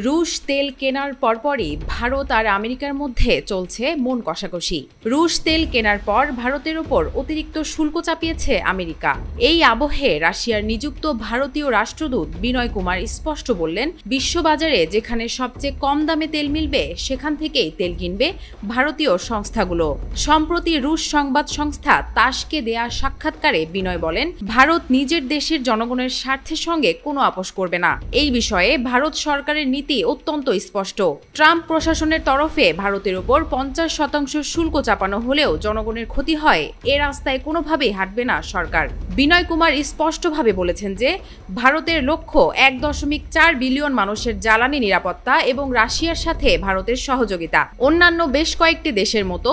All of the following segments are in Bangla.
রুশ তেল কেনার পরপরই ভারত আর আমেরিকার মধ্যে চলছে মন কষাকষি। রুশ তেল কেনার পর ভারতের ওপর অতিরিক্ত শুল্ক চাপিয়েছে আমেরিকা। এই আবহে রাশিয়ার নিযুক্ত ভারতীয় রাষ্ট্রদূত বিনয় কুমার স্পষ্ট বললেন, বিশ্ববাজারে যেখানে সবচেয়ে কম দামে তেল মিলবে সেখান থেকেই তেল কিনবে ভারতীয় সংস্থাগুলো। সম্প্রতি রুশ সংবাদ সংস্থা তাসকে দেয়া সাক্ষাৎকারে বিনয় বলেন, ভারত নিজের দেশের জনগণের স্বার্থের সঙ্গে কোনো আপোষ করবে না। এই বিষয়ে ভারত সরকারের নীতি অত্যন্ত স্পষ্ট। ট্রাম্প প্রশাসনের তরফে ভারতের উপর 50% শুল্ক চাপানো হলেও জনগণের ক্ষতি হয়, এ রাস্তায় কোনোভাবেই হাঁটবে না সরকার। বিনয় কুমার স্পষ্টভাবে বলেছেন যে ভারতের লক্ষ্য 1.4 বিলিয়ন মানুষের জ্বালানি নিরাপত্তা এবং রাশিয়ার সাথে ভারতের সহযোগিতা। অন্যান্য বেশ কয়েকটি দেশের মতো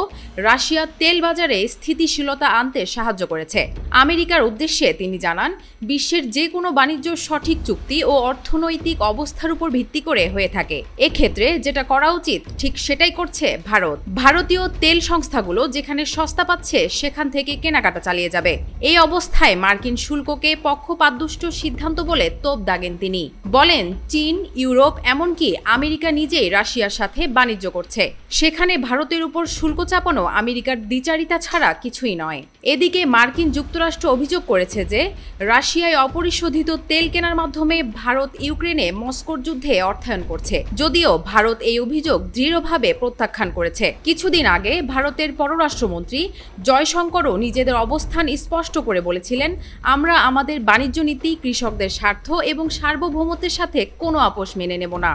রাশিয়া তেল বাজারে স্থিতিশীলতা আনতে সাহায্য করেছে। আমেরিকার উদ্দেশ্যে তিনি জানান, বিশ্বের যে কোনো বাণিজ্য সঠিক চুক্তি ও অর্থনৈতিক অবস্থার উপর ভিত্তি করে হয়ে থাকে। এক্ষেত্রে যেটা করা উচিত ঠিক সেটাই করছে ভারত। ভারতীয় তেল সংস্থাগুলো যেখানে সস্তা পাচ্ছে সেখান থেকে কেনাকাটা চালিয়ে যাবে। এই অবস্থায় মার্কিন শুল্ককে পক্ষপাতদুষ্ট সিদ্ধান্ত বলে তোপ দাগেন তিনি। বলেন, চীন, ইউরোপ এমনকি আমেরিকা নিজেই রাশিয়ার সাথে বাণিজ্য করছে। সেখানে ভারতের উপর শুল্ক চাপানো আমেরিকার দ্বিচারিতা ছাড়া কিছুই নয়। এদিকে মার্কিন যুক্তরাষ্ট্র অভিযোগ করেছে যে রাশিয়ায় অপরিশোধিত তেল কেনার মাধ্যমে ভারত ইউক্রেনে মস্কোর যুদ্ধে অর্থায়ন করছে। যদিও ভারত এই অভিযোগ দৃঢ়ভাবে প্রত্যাখ্যান করেছে। কিছুদিন আগে ভারতের পররাষ্ট্রমন্ত্রী জয়শঙ্করও নিজেদের অবস্থান স্পষ্ট করে বলেছিলেন, আমরা আমাদের বাণিজ্য নীতি, কৃষকদের স্বার্থ এবং সার্বভৌমত্বের সাথে কোনো আপোষ মেনে নেব না।